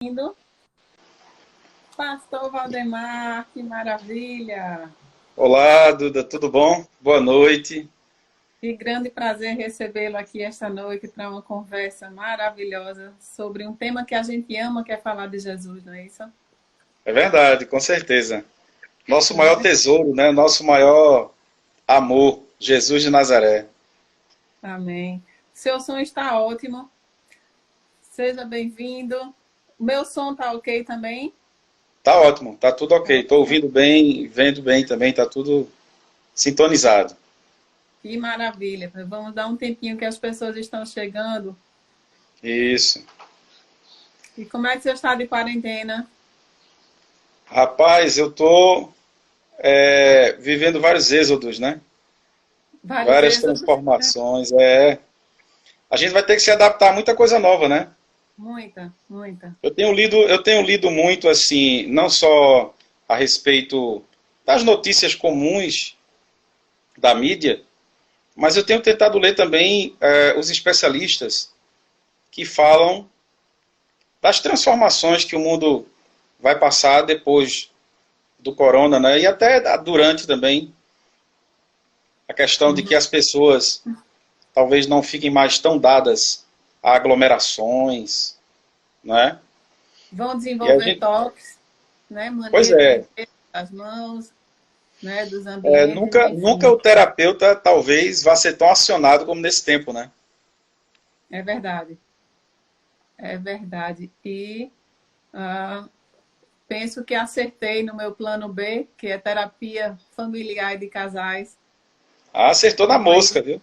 Indo. Pastor Valdemar, que maravilha! Olá, Duda, tudo bom? Boa noite. Que grande prazer recebê-lo aqui esta noite para uma conversa maravilhosa sobre um tema que a gente ama, que é falar de Jesus, não é isso? É verdade, com certeza. Nosso Não maior é? tesouro, né? Nosso maior amor, Jesus de Nazaré. Amém. Seu som está ótimo. Seja bem-vindo. O meu som está ok também? Tá ótimo, tá tudo ok. Tô Ótimo. ouvindo bem, vendo bem também, tá tudo sintonizado. Que maravilha. Vamos dar um tempinho que as pessoas estão chegando. Isso. E como é que você está de quarentena? Rapaz, eu tô vivendo vários êxodos, né? Vários Várias êxodos? transformações. A gente vai ter que se adaptar a muita coisa nova, né? Muita, muita. Eu tenho lido muito assim, não só a respeito das notícias comuns da mídia, mas eu tenho tentado ler também os especialistas que falam das transformações que o mundo vai passar depois do corona, né? E até durante também a questão de que as pessoas talvez não fiquem mais tão dadas a aglomerações, né? Vão E a desenvolver gente, toques, né? pois Mania de é, limpeza das mãos, né? Dos ambientes, nunca enfim. o terapeuta talvez vá ser tão acionado como nesse tempo, né? É verdade, é verdade. E ah, penso que acertei no meu plano B, que é terapia familiar e de casais. Ah, acertou na Foi, mosca, viu?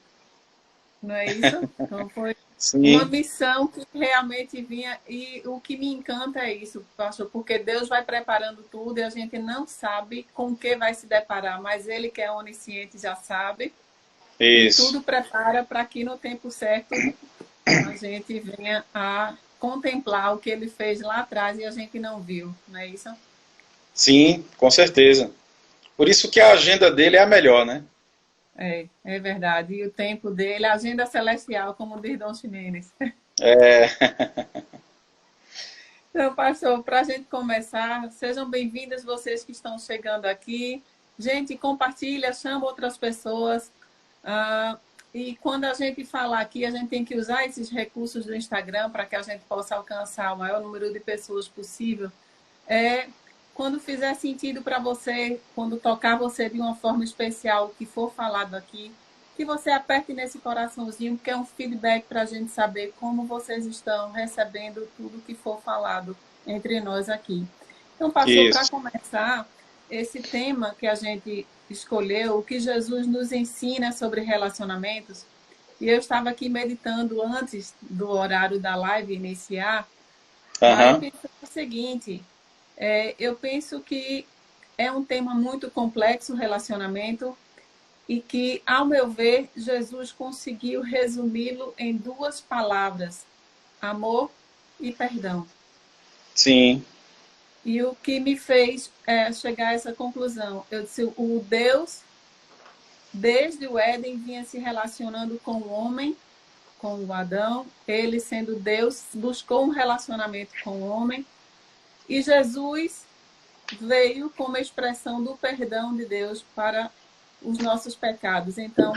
não é isso? Então foi uma Sim, missão que realmente vinha, e o que me encanta é isso, pastor, porque Deus vai preparando tudo e a gente não sabe com o que vai se deparar, mas Ele que é onisciente já sabe. E isso. tudo prepara para que no tempo certo a gente venha a contemplar o que ele fez lá atrás e a gente não viu, não é isso? Sim, com certeza. Por isso que a agenda dele é a melhor, né? É verdade. E o tempo dele, a agenda celestial, como diz Dom Ximenes. É, Então, pastor, para a gente começar, sejam bem-vindas vocês que estão chegando aqui. Gente, compartilha, chama outras pessoas. Ah, e quando a gente falar aqui, a gente tem que usar esses recursos do Instagram para que a gente possa alcançar o maior número de pessoas possível. É, quando fizer sentido para você, quando tocar você de uma forma especial, que for falado aqui, que você aperte nesse coraçãozinho, que é um feedback para a gente saber como vocês estão recebendo tudo que for falado entre nós aqui. Então, pastor, para isso. começar, esse tema que a gente escolheu, o que Jesus nos ensina sobre relacionamentos, e eu estava aqui meditando antes do horário da live iniciar, aí Aham. pensei o seguinte, eu penso que é um tema muito complexo, o relacionamento, e que, ao meu ver, Jesus conseguiu resumi-lo em duas palavras: amor e perdão. Sim, E o que me fez chegar a essa conclusão? Eu disse, o Deus, desde o Éden, vinha se relacionando com o homem, com o Adão. Ele, sendo Deus, buscou um relacionamento com o homem. E Jesus veio como expressão do perdão de Deus para os nossos pecados. Então,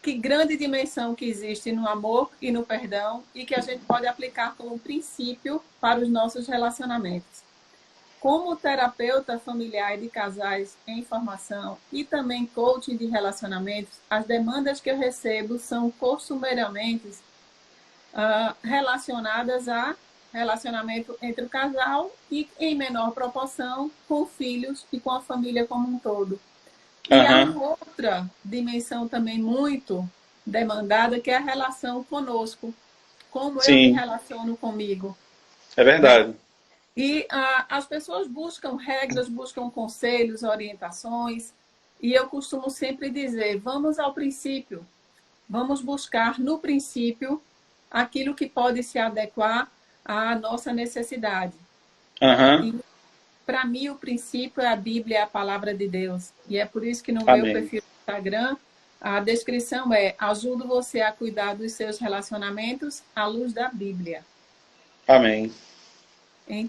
que grande dimensão que existe no amor e no perdão e que a gente pode aplicar como princípio para os nossos relacionamentos. Como terapeuta familiar e de casais em formação e também coaching de relacionamentos, as demandas que eu recebo são costumeiramente relacionadas a relacionamento entre o casal e, em menor proporção, com filhos e com a família como um todo. E há aham. uma outra dimensão também muito demandada, que é a relação conosco, como eu me Sim, relaciono comigo, é né? verdade. E as pessoas buscam regras, buscam conselhos, orientações, e eu costumo sempre dizer, vamos ao princípio, vamos buscar no princípio aquilo que pode se adequar à nossa necessidade. Aham. E para mim o princípio é a Bíblia, é a palavra de Deus. E é por isso que no meu Amém. perfil do Instagram a descrição é: ajudo você a cuidar dos seus relacionamentos à luz da Bíblia. Amém.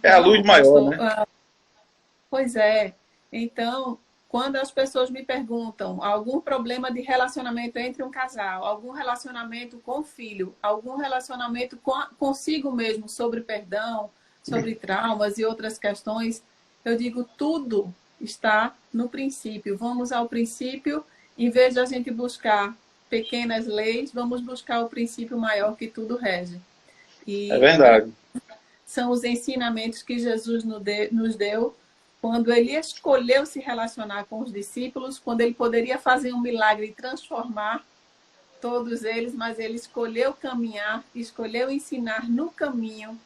É a luz Então, maior, pastor, né? pois é. Então, quando as pessoas me perguntam algum problema de relacionamento entre um casal, algum relacionamento com o filho, algum relacionamento consigo mesmo sobre perdão, sobre traumas e outras questões, eu digo tudo está no princípio. Vamos ao princípio, em vez de a gente buscar pequenas leis, vamos buscar o princípio maior que tudo rege. É E verdade. são os ensinamentos que Jesus nos deu quando ele escolheu se relacionar com os discípulos, quando ele poderia fazer um milagre e transformar todos eles, mas ele escolheu caminhar, escolheu ensinar no caminho.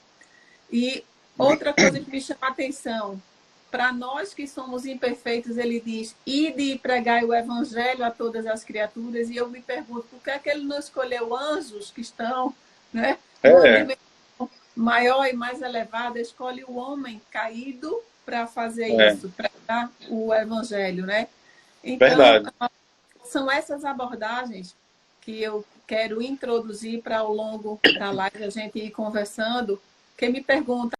E outra coisa que me chama a atenção, para nós que somos imperfeitos, ele diz, ide e pregai o evangelho a todas as criaturas, e eu me pergunto, por que é que ele não escolheu anjos que estão, né, numa É, dimensão maior e mais elevada, escolhe o homem caído para fazer é, isso, pregar o evangelho, né? Então, verdade. são essas abordagens que eu quero introduzir para ao longo da live a gente ir conversando. Quem me pergunta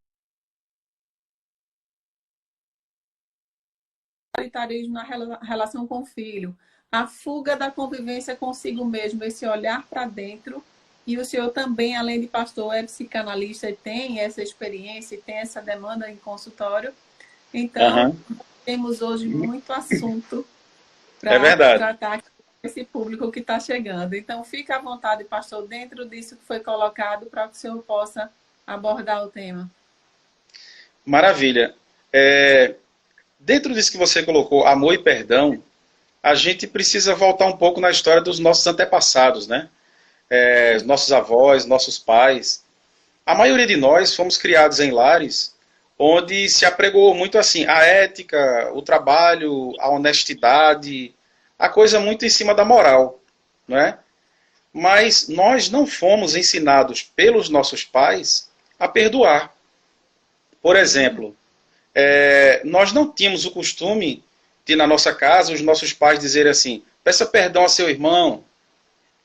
autoritarismo na relação com o filho, a fuga da convivência consigo mesmo, esse olhar para dentro. E o senhor também, além de pastor, é psicanalista e tem essa experiência e tem essa demanda em consultório. Então, Aham, temos hoje muito assunto é para verdade. tratar com esse público que está chegando. Então, fique à vontade, pastor, dentro disso que foi colocado, para que o senhor possa abordar o tema. Maravilha. É, dentro disso que você colocou, amor e perdão, a gente precisa voltar um pouco na história dos nossos antepassados, né? Nossos avós, nossos pais. A maioria de nós fomos criados em lares onde se apregou muito assim a ética, o trabalho, a honestidade, a coisa muito em cima da moral, não é? Mas nós não fomos ensinados pelos nossos pais a perdoar. Por exemplo, nós não tínhamos o costume de, na nossa casa, os nossos pais dizerem assim, peça perdão a seu irmão,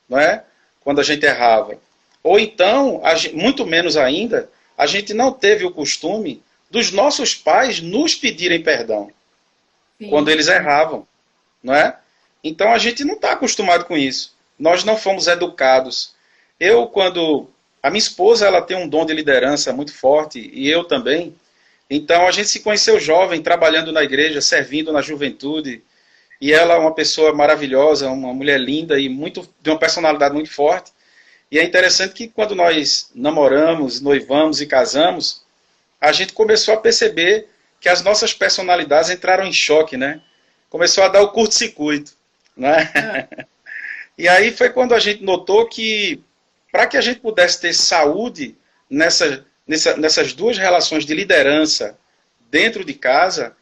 não é? Quando a gente errava. Ou então, muito menos ainda, a gente não teve o costume dos nossos pais nos pedirem perdão quando Sim, eles erravam, não é? Então a gente não está acostumado com isso. Nós não fomos educados. Quando a minha esposa, ela tem um dom de liderança muito forte e eu também. Então a gente se conheceu jovem, trabalhando na igreja, servindo na juventude. E ela é uma pessoa maravilhosa, uma mulher linda e de uma personalidade muito forte. E é interessante que quando nós namoramos, noivamos e casamos, a gente começou a perceber que as nossas personalidades entraram em choque, né? Começou a dar o curto-circuito, né? E aí foi quando a gente notou que, para que a gente pudesse ter saúde nessas duas relações de liderança dentro de casa,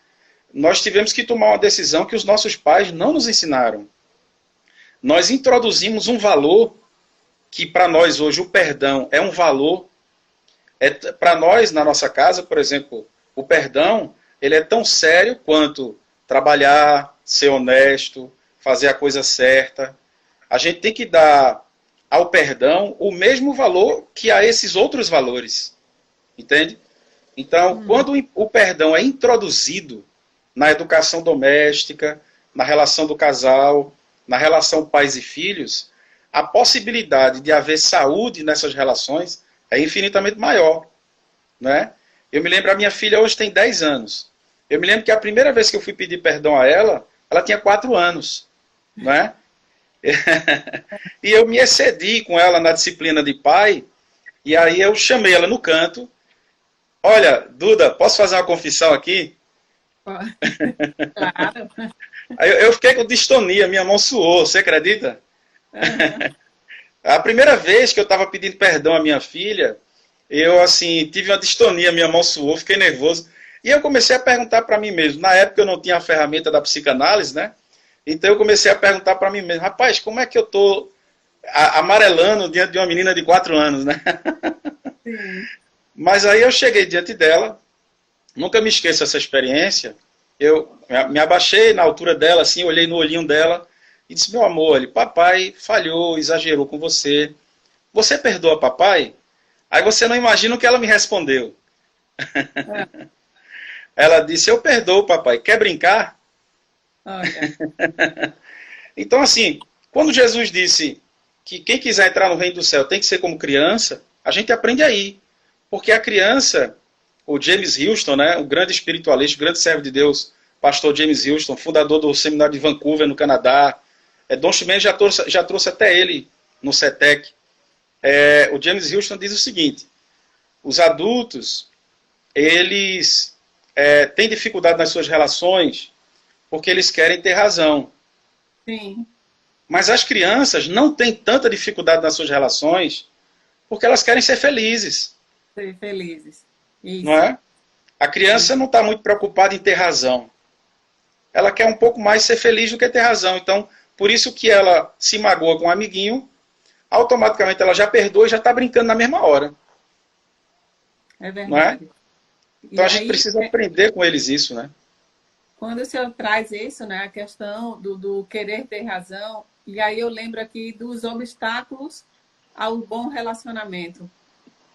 nós tivemos que tomar uma decisão que os nossos pais não nos ensinaram. Nós introduzimos um valor que para nós hoje o perdão é um valor. Para nós, na nossa casa, por exemplo, o perdão ele é tão sério quanto trabalhar, ser honesto, fazer a coisa certa. A gente tem que dar ao perdão o mesmo valor que a esses outros valores. Entende? Então, quando o perdão é introduzido na educação doméstica, na relação do casal, na relação pais e filhos, a possibilidade de haver saúde nessas relações é infinitamente maior. Né? Eu me lembro, a minha filha hoje tem 10 anos. Eu me lembro que a primeira vez que eu fui pedir perdão a ela, ela tinha 4 anos. Né? E eu me excedi com ela na disciplina de pai, e aí eu chamei ela no canto. Olha, Duda, posso fazer uma confissão aqui? claro. Aí eu fiquei com distonia, minha mão suou, você acredita? Uhum. A primeira vez que eu estava pedindo perdão à minha filha, eu assim tive uma distonia, minha mão suou, fiquei nervoso. E eu comecei a perguntar para mim mesmo. Na época eu não tinha a ferramenta da psicanálise, né? Então eu comecei a perguntar para mim mesmo, rapaz, como é que eu tô amarelando diante de uma menina de 4 anos, né? Sim. Mas aí eu cheguei diante dela, nunca me esqueço essa experiência. Eu me abaixei na altura dela, assim, olhei no olhinho dela e disse, meu amor, papai falhou, exagerou com você. Você perdoa papai? Aí você não imagina o que ela me respondeu. É, Ela disse, eu perdoo, papai, quer brincar? olha, Então, assim, quando Jesus disse que quem quiser entrar no reino do céu tem que ser como criança, a gente aprende aí. Porque a criança, o James Houston, né, o grande espiritualista, o grande servo de Deus, pastor James Houston, fundador do seminário de Vancouver, no Canadá, Don Chimene já trouxe até ele no CETEC. O James Houston diz o seguinte, os adultos, eles têm dificuldade nas suas relações porque eles querem ter razão. sim, Mas as crianças não têm tanta dificuldade nas suas relações porque elas querem ser felizes, ser felizes. não Isso, é? A criança isso. não está muito preocupada em ter razão. Ela quer um pouco mais ser feliz do que ter razão. Então, por isso que ela se magoa com um amiguinho, automaticamente ela já perdoa e já está brincando na mesma hora, É não é? verdade. Então E a gente aí, precisa aprender com eles isso, né? quando o senhor traz isso, né, a questão do querer ter razão, e aí eu lembro aqui dos obstáculos ao bom relacionamento.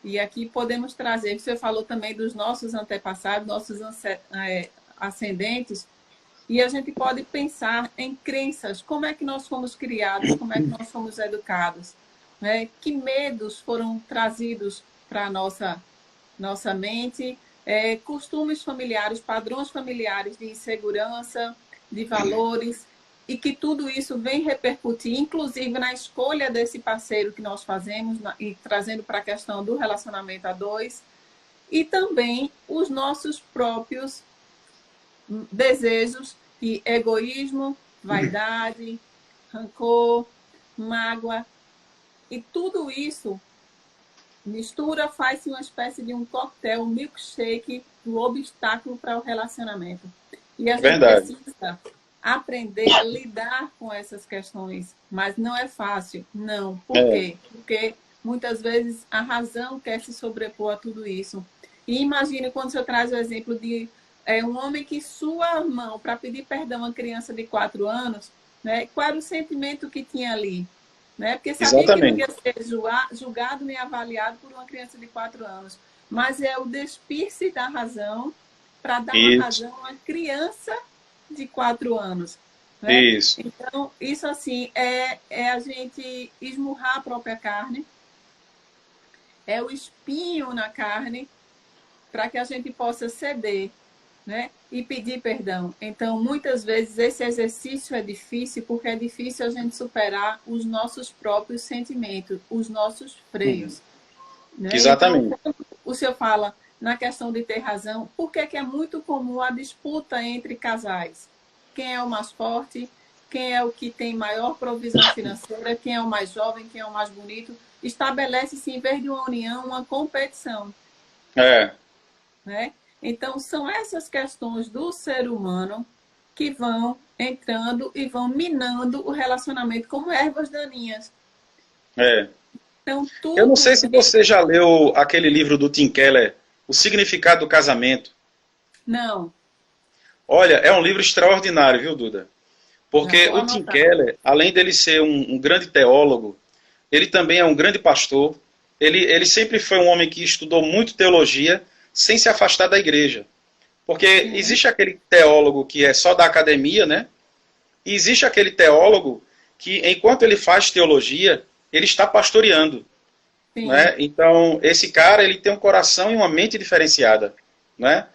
E aqui podemos trazer, o senhor falou também dos nossos antepassados, nossos ascendentes, e a gente pode pensar em crenças, como é que nós fomos criados, como é que nós fomos educados, né? Que medos foram trazidos para a nossa mente, costumes familiares, padrões familiares de insegurança, de valores, e que tudo isso vem repercutir, inclusive na escolha desse parceiro que nós fazemos, e trazendo para a questão do relacionamento a dois, e também os nossos próprios desejos de egoísmo, vaidade, rancor, mágoa, e tudo isso mistura, faz-se uma espécie de um coquetel, um milkshake do obstáculo para o relacionamento. E a gente Verdade. precisa aprender a lidar com essas questões, mas não é fácil, não. Por quê? Porque muitas vezes a razão quer se sobrepor a tudo isso. E imagine quando você traz o exemplo de um homem que sua a mão para pedir perdão a uma criança de 4 anos, né? Qual era o sentimento que tinha ali? Né? Porque sabia que não Exatamente. ia ser julgado nem avaliado por uma criança de 4 anos. Mas é o despir-se da razão para dar uma Isso. razão a uma criança de 4 anos. Né? Isso. Então, isso assim, é a gente esmurrar a própria carne, é o espinho na carne, para que a gente possa ceder, né? E pedir perdão. Então, muitas vezes, esse exercício é difícil, porque é difícil a gente superar os nossos próprios sentimentos, os nossos freios. Né? Exatamente. Então, o senhor fala na questão de ter razão, por que é muito comum a disputa entre casais? Quem é o mais forte? Quem é o que tem maior provisão financeira? Quem é o mais jovem? Quem é o mais bonito? Estabelece-se, em vez de uma união, uma competição. Né? Então, são essas questões do ser humano que vão entrando e vão minando o relacionamento como ervas daninhas. Então, tudo... Eu não sei se você já leu aquele livro do Tim Keller, O Significado do Casamento. Não. Olha, é um livro extraordinário, viu, Duda? Porque o Tim Keller, além dele ser um grande teólogo, ele também é um grande pastor. Ele sempre foi um homem que estudou muito teologia, sem se afastar da igreja. Porque existe aquele teólogo que é só da academia, né? E existe aquele teólogo que, enquanto ele faz teologia, ele está pastoreando. Né? Então, esse cara, ele tem um coração e uma mente diferenciada. Né?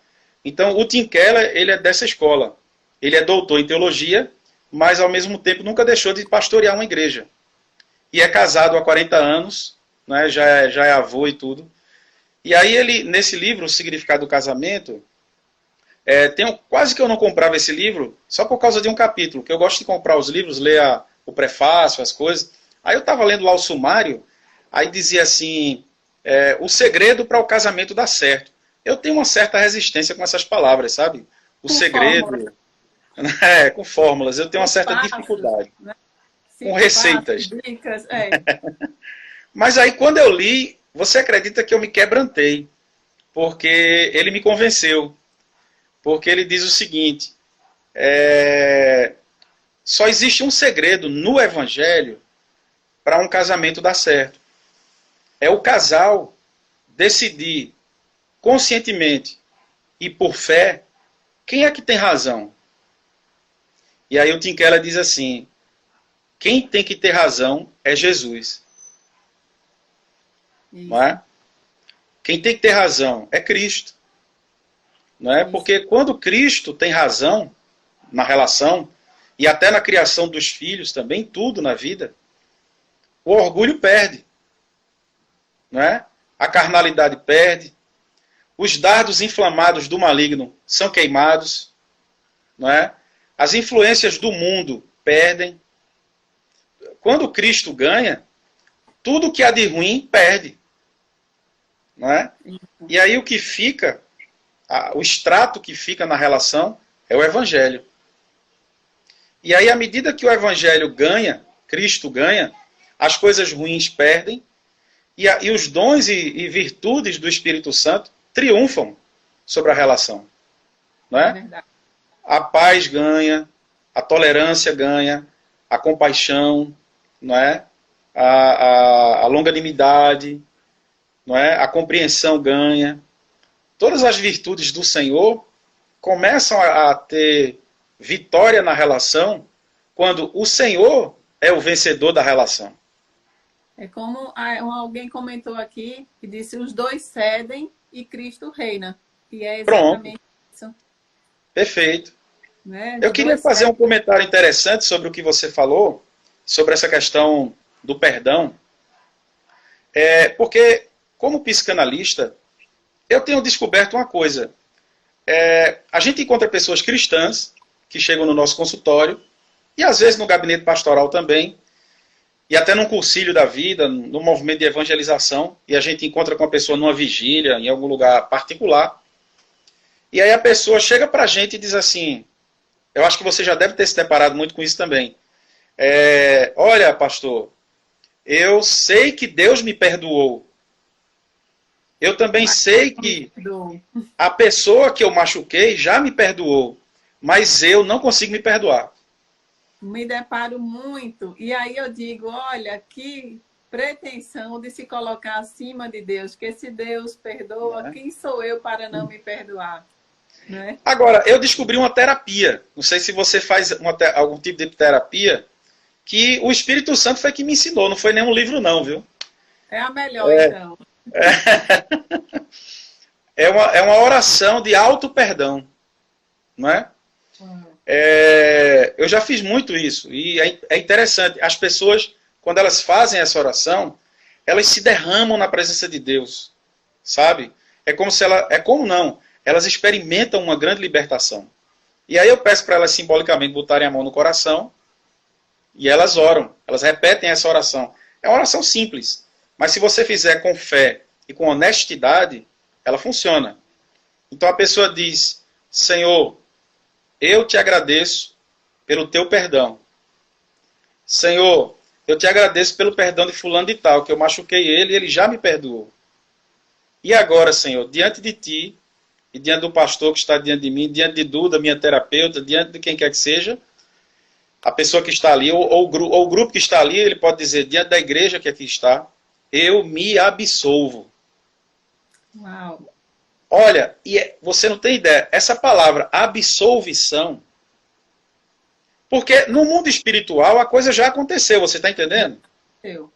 Então, o Tim Keller, ele é dessa escola. Ele é doutor em teologia, mas, ao mesmo tempo, nunca deixou de pastorear uma igreja. E é casado há 40 anos, né? já é avô e tudo. E aí ele, nesse livro, O Significado do Casamento, quase que eu não comprava esse livro, só por causa de um capítulo, que eu gosto de comprar os livros, ler o prefácio, as coisas. Aí eu estava lendo lá o sumário, aí dizia assim, o segredo para o casamento dar certo. Eu tenho uma certa resistência com essas palavras, sabe? O segredo, fórmulas. Com fórmulas, eu tenho uma certa dificuldade. Né? Com receitas. Dicas, Mas aí quando eu li, você acredita que eu me quebrantei, porque ele me convenceu. Porque ele diz o seguinte, só existe um segredo no Evangelho para um casamento dar certo. É o casal decidir conscientemente e por fé, quem é que tem razão? E aí o Tim Keller diz assim, quem tem que ter razão é Jesus. Isso. Não é? Quem tem que ter razão é Cristo. Não é? Porque quando Cristo tem razão na relação, e até na criação dos filhos também, tudo na vida, o orgulho perde. Não é? A carnalidade perde. Os dardos inflamados do maligno são queimados. Não é? As influências do mundo perdem. Quando Cristo ganha, tudo que há de ruim perde. Não é? E aí o que fica, o extrato que fica na relação é o Evangelho. E aí, à medida que o Evangelho ganha, Cristo ganha, as coisas ruins perdem, e os dons e virtudes do Espírito Santo triunfam sobre a relação. Não é? Verdade. A paz ganha, a tolerância ganha, a compaixão, não é? A longanimidade, não é? A compreensão ganha. Todas as virtudes do Senhor começam a ter vitória na relação quando o Senhor é o vencedor da relação. É como alguém comentou aqui, que disse, os dois cedem e Cristo reina. E é exatamente isso. Perfeito. Né? Eu queria fazer um comentário interessante sobre o que você falou, sobre essa questão do perdão. Porque, como psicanalista, eu tenho descoberto uma coisa. A gente encontra pessoas cristãs que chegam no nosso consultório, e às vezes no gabinete pastoral também, e até num cursilho da vida, no movimento de evangelização, e a gente encontra com a pessoa numa vigília, em algum lugar particular, e aí a pessoa chega pra gente e diz assim, eu acho que você já deve ter se deparado muito com isso também, olha, pastor, eu sei que Deus me perdoou, eu também sei que a pessoa que eu machuquei já me perdoou, mas eu não consigo me perdoar. Me deparo muito. E aí eu digo, olha, que pretensão de se colocar acima de Deus, que se Deus perdoa, quem sou eu para não me perdoar? Né? Agora, eu descobri uma terapia. Não sei se você faz algum tipo de terapia, que o Espírito Santo foi que me ensinou, não foi nenhum livro não, viu? É a melhor, então. É uma oração de auto-perdão, não é? Eu já fiz muito isso, e é interessante. As pessoas, quando elas fazem essa oração, elas se derramam na presença de Deus, sabe? Elas experimentam uma grande libertação. E aí eu peço para elas simbolicamente botarem a mão no coração, e elas oram, elas repetem essa oração. É uma oração simples, mas se você fizer com fé e com honestidade, ela funciona. Então a pessoa diz, Senhor, eu te agradeço pelo teu perdão. Senhor, eu te agradeço pelo perdão de fulano de tal, que eu machuquei ele e ele já me perdoou. E agora, Senhor, diante de ti, e diante do pastor que está diante de mim, diante de Duda, minha terapeuta, diante de quem quer que seja, a pessoa que está ali, ou o grupo que está ali, ele pode dizer, diante da igreja que aqui está, eu me absolvo. Uau! Olha, você não tem ideia, essa palavra absolvição, porque no mundo espiritual a coisa já aconteceu, você está entendendo?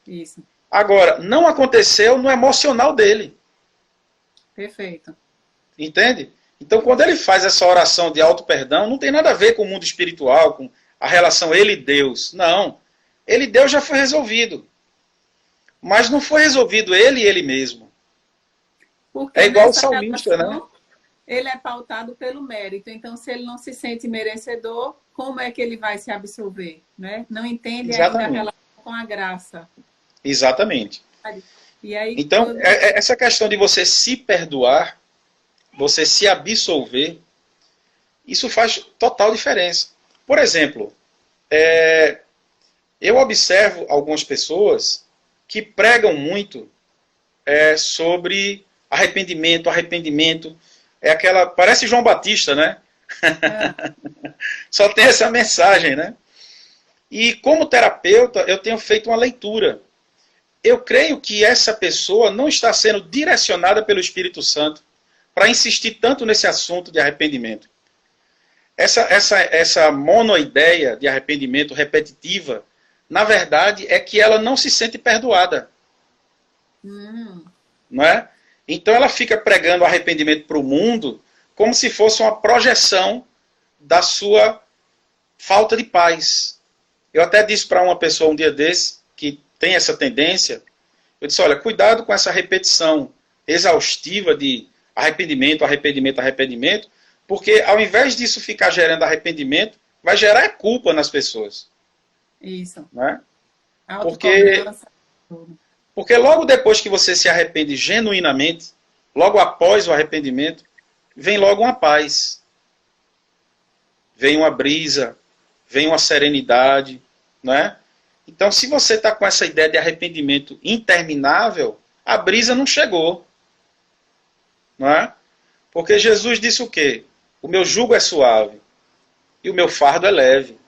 Isso. Agora, não aconteceu no emocional dele. Perfeito. Entende? Então, quando ele faz essa oração de auto-perdão, não tem nada a ver com o mundo espiritual, com a relação ele e Deus. Não. Ele e Deus já foi resolvido. Mas não foi resolvido ele e ele mesmo. Porque é igual o salmista, né? Ele é pautado pelo mérito. Então, se ele não se sente merecedor, como é que ele vai se absolver? Né? Não entende ainda a relação com a graça. Exatamente. E aí, então, essa questão de você se perdoar, você se absolver, isso faz total diferença. Por exemplo, eu observo algumas pessoas que pregam muito sobre arrependimento. Parece João Batista, né? Só tem essa mensagem, né? E como terapeuta, eu tenho feito uma leitura. Eu creio que essa pessoa não está sendo direcionada pelo Espírito Santo para insistir tanto nesse assunto de arrependimento? Essa monoideia de arrependimento repetitiva, na verdade, é que ela não se sente perdoada. Não é? Então ela fica pregando arrependimento para o mundo como se fosse uma projeção da sua falta de paz. Eu até disse para uma pessoa um dia desse, que tem essa tendência, eu disse, olha, cuidado com essa repetição exaustiva de arrependimento, arrependimento, arrependimento, porque ao invés disso ficar gerando arrependimento, vai gerar culpa nas pessoas. Isso. Né? Porque logo depois que você se arrepende genuinamente, logo após o arrependimento, vem logo uma paz. Vem uma brisa, vem uma serenidade, né? Então, se você está com essa ideia de arrependimento interminável, a brisa não chegou. Não é? Porque Jesus disse o quê? O meu jugo é suave e o meu fardo é leve.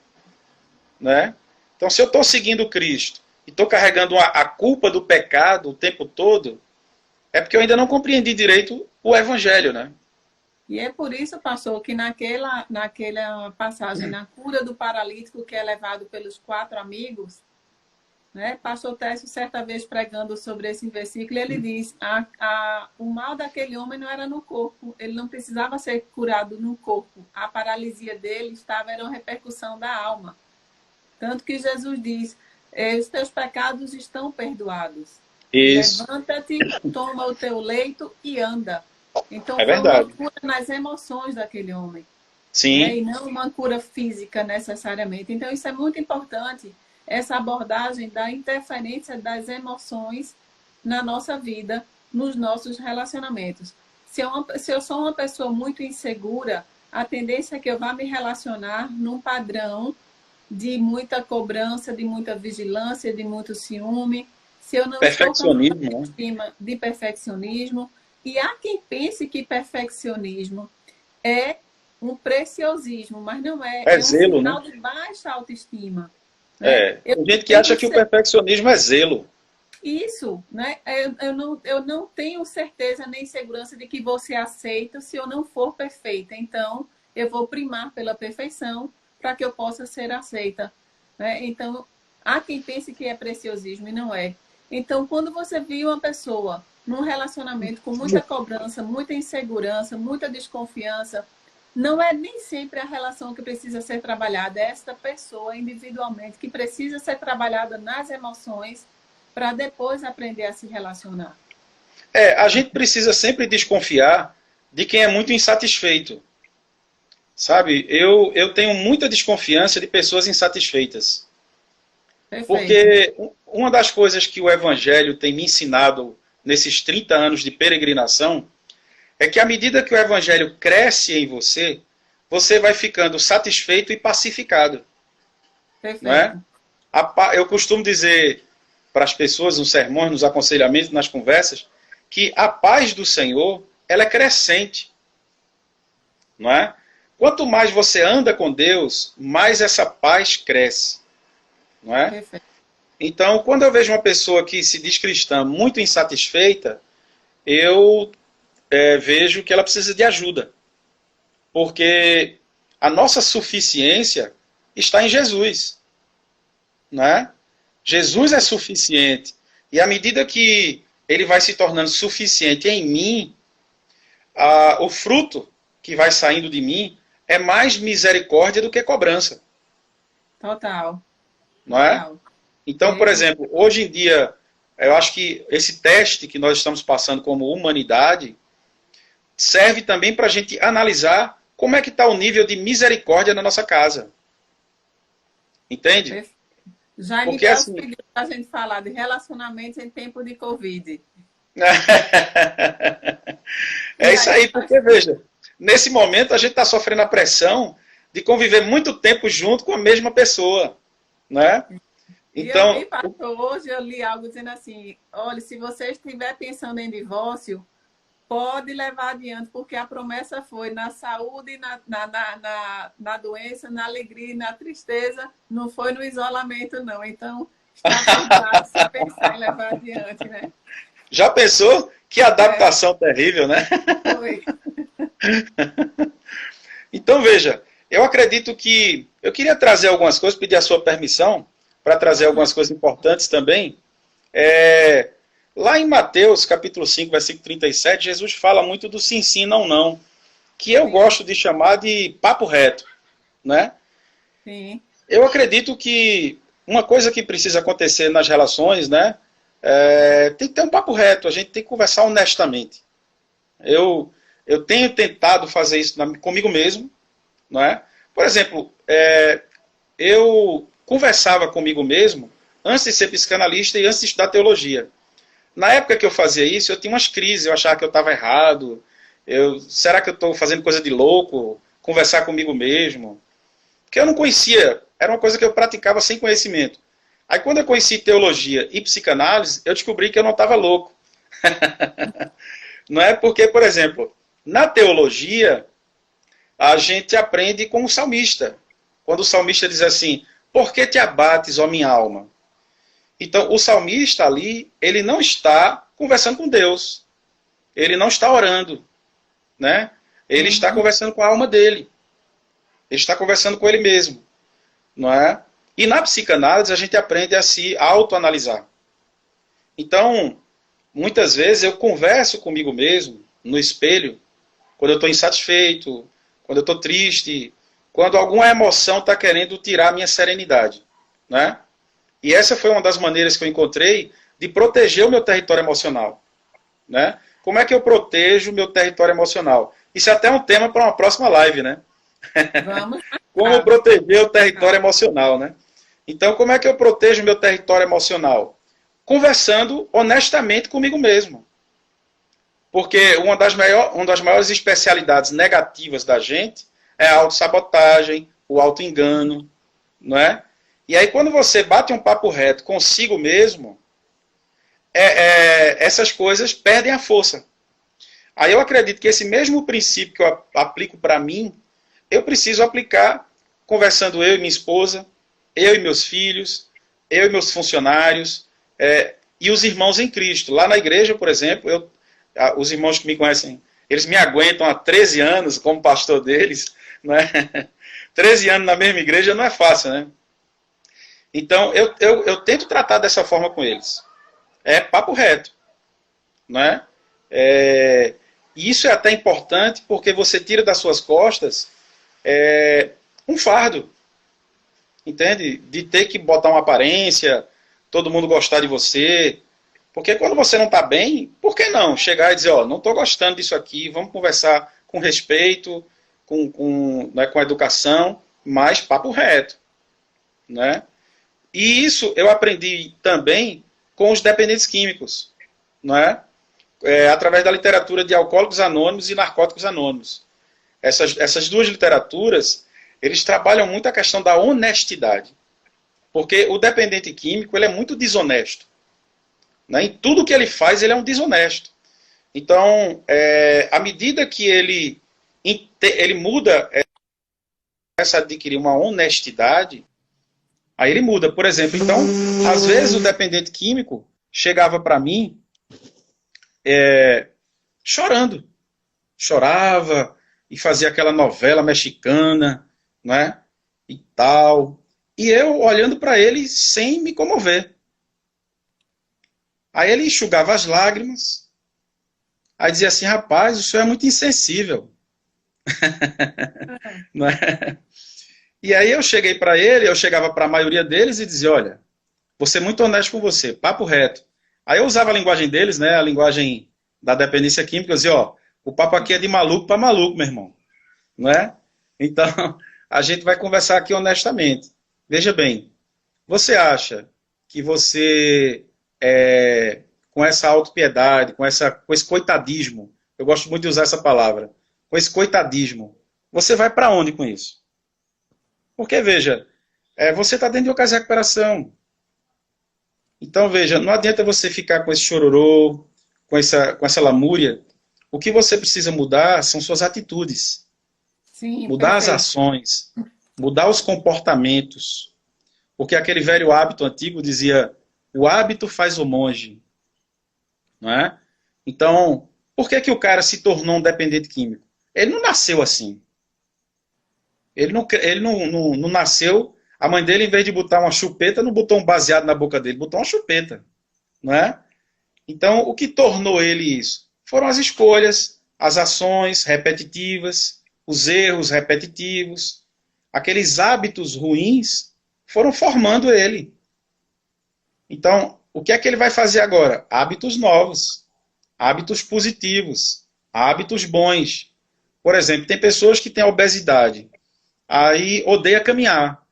Né? Então, se eu estou seguindo Cristo e estou carregando a culpa do pecado o tempo todo, é porque eu ainda não compreendi direito o Evangelho, né? E é por isso, pastor, que naquela passagem, na cura do paralítico que é levado pelos 4 amigos, né? Pastor Técio, certa vez pregando sobre esse versículo, ele diz, o mal daquele homem não era no corpo, ele não precisava ser curado no corpo, a paralisia dele era uma repercussão da alma. Tanto que Jesus diz, os teus pecados estão perdoados. Isso. Levanta-te, toma o teu leito e anda. Então, é foi verdade. uma cura nas emoções daquele homem. Sim. Né? E não uma cura física necessariamente. Então, isso é muito importante, essa abordagem da interferência das emoções na nossa vida, nos nossos relacionamentos. Se eu sou uma pessoa muito insegura, a tendência é que eu vá me relacionar num padrão de muita cobrança, de muita vigilância, de muito ciúme. Se eu não perfeccionismo, estou com estima de perfeccionismo. E há quem pense que perfeccionismo é um preciosismo, mas não é. É zelo, um sinal, né? de baixa autoestima. Né? Tem gente que acha que o perfeccionismo é zelo. Isso, né? Eu não tenho certeza nem segurança de que você aceita se eu não for perfeita. Então, eu vou primar pela perfeição para que eu possa ser aceita. Né? Então, há quem pense que é preciosismo e não é. Então, quando você viu uma pessoa num relacionamento com muita cobrança, muita insegurança, muita desconfiança, não é nem sempre a relação que precisa ser trabalhada, é esta pessoa individualmente que precisa ser trabalhada nas emoções para depois aprender a se relacionar. A gente precisa sempre desconfiar de quem é muito insatisfeito. Sabe, eu tenho muita desconfiança de pessoas insatisfeitas. Perfeito. Porque uma das coisas que o Evangelho tem me ensinado nesses 30 anos de peregrinação é que à medida que o Evangelho cresce em você, você vai ficando satisfeito e pacificado. Perfeito. Não é? Eu costumo dizer para as pessoas nos sermões, nos aconselhamentos, nas conversas, que a paz do Senhor, ela é crescente. Não é? Quanto mais você anda com Deus, mais essa paz cresce. Não é? Perfeito. Então, quando eu vejo uma pessoa que se diz cristã muito insatisfeita, eu vejo que ela precisa de ajuda. Porque a nossa suficiência está em Jesus. Não é? Jesus é suficiente. E à medida que ele vai se tornando suficiente em mim, o fruto que vai saindo de mim é mais misericórdia do que cobrança. Total. Não é? Então, por exemplo, hoje em dia, eu acho que esse teste que nós estamos passando como humanidade serve também para a gente analisar como é que está o nível de misericórdia na nossa casa. Entende? Jaime Porque assim, pediu para a gente falar de relacionamentos em tempo de Covid. É isso aí, porque veja, nesse momento a gente está sofrendo a pressão de conviver muito tempo junto com a mesma pessoa, né? Então, hoje eu li algo dizendo assim, olha, se você estiver pensando em divórcio, pode levar adiante, porque a promessa foi na saúde, na doença, na alegria e na tristeza, não foi no isolamento, não. Então, está tentado se pensar em levar adiante, né? Já pensou? Que adaptação terrível, né? Foi. Então, veja, eu acredito que... Eu queria trazer algumas coisas, pedir a sua permissão para trazer algumas coisas importantes também. Lá em Mateus, capítulo 5, versículo 37, Jesus fala muito do sim, sim, não, não, que eu gosto de chamar de papo reto, né? Sim. Eu acredito que uma coisa que precisa acontecer nas relações, né, tem que ter um papo reto, a gente tem que conversar honestamente. Eu tenho tentado fazer isso comigo mesmo, não é? Por exemplo, eu conversava comigo mesmo antes de ser psicanalista e antes de estudar teologia. Na época que eu fazia isso, eu tinha umas crises, eu achava que eu estava errado, será que eu estou fazendo coisa de louco? Conversar comigo mesmo. Porque eu não conhecia, era uma coisa que eu praticava sem conhecimento. Aí quando eu conheci teologia e psicanálise, eu descobri que eu não estava louco. Não é porque, por exemplo, na teologia, a gente aprende com o salmista. Quando o salmista diz assim, por que te abates, ó minha alma? Então, o salmista ali, ele não está conversando com Deus. Ele não está orando, né? Ele está conversando com a alma dele. Ele está conversando com ele mesmo, não é? E na psicanálise a gente aprende a se autoanalisar. Então, muitas vezes eu converso comigo mesmo, no espelho, quando eu estou insatisfeito, quando eu estou triste, quando alguma emoção está querendo tirar a minha serenidade, né? E essa foi uma das maneiras que eu encontrei de proteger o meu território emocional, né? Como é que eu protejo o meu território emocional? Isso é até um tema para uma próxima live, né? Vamos. Como proteger o território emocional, né? Então, como é que eu protejo o meu território emocional? Conversando honestamente comigo mesmo. Porque uma das maiores especialidades negativas da gente é a autossabotagem, o autoengano, não é? E aí, quando você bate um papo reto consigo mesmo, essas coisas perdem a força. Aí eu acredito que esse mesmo princípio que eu aplico para mim, eu preciso aplicar conversando eu e minha esposa, eu e meus filhos, eu e meus funcionários, e os irmãos em Cristo. Lá na igreja, por exemplo, os irmãos que me conhecem, eles me aguentam há 13 anos como pastor deles, né? 13 anos na mesma igreja não é fácil, né? Então, eu tento tratar dessa forma com eles. É papo reto, né? E isso é até importante porque você tira das suas costas um fardo, entende? De ter que botar uma aparência, todo mundo gostar de você. Porque quando você não está bem, por que não chegar e dizer, ó, não estou gostando disso aqui, vamos conversar com respeito, né, com educação, mas papo reto, né? E isso eu aprendi também com os dependentes químicos, não é? Através da literatura de Alcoólicos Anônimos e Narcóticos Anônimos. Essas duas literaturas, eles trabalham muito a questão da honestidade. Porque o dependente químico, ele é muito desonesto. Né? Em tudo que ele faz, ele é um desonesto. Então, à medida que ele muda, começa a adquirir uma honestidade, aí ele muda. Por exemplo, então, às vezes o dependente químico chegava para mim chorando. Chorava e fazia aquela novela mexicana, né? E tal. E eu olhando para ele sem me comover. Aí ele enxugava as lágrimas. Aí dizia assim, rapaz, o senhor é muito insensível. Não é? E aí eu cheguei para ele, eu chegava para a maioria deles e dizia, olha, vou ser muito honesto com você, papo reto. Aí eu usava a linguagem deles, né, a linguagem da dependência química, eu dizia, ó, o papo aqui é de maluco para maluco, meu irmão. Não é? Então, a gente vai conversar aqui honestamente. Veja bem, você acha que você, com essa autopiedade, com esse coitadismo, eu gosto muito de usar essa palavra, com esse coitadismo, você vai para onde com isso? Porque, veja, você está dentro de uma casa de recuperação. Então, veja, não adianta você ficar com esse chororô, com essa lamúria. O que você precisa mudar são suas atitudes. Sim, mudar perfeito. as ações, mudar os comportamentos. Porque aquele velho hábito antigo dizia, o hábito faz o monge. não é? Então, por que que o cara se tornou um dependente químico? Ele não nasceu assim. Ele não nasceu... A mãe dele, em vez de botar uma chupeta, não botou um baseado na boca dele, botou uma chupeta, não é? Então, o que tornou ele isso? Foram as escolhas, as ações repetitivas, os erros repetitivos, aqueles hábitos ruins foram formando ele. Então, o que é que ele vai fazer agora? Hábitos novos, hábitos positivos, hábitos bons. Por exemplo, tem pessoas que têm obesidade, aí odeia caminhar.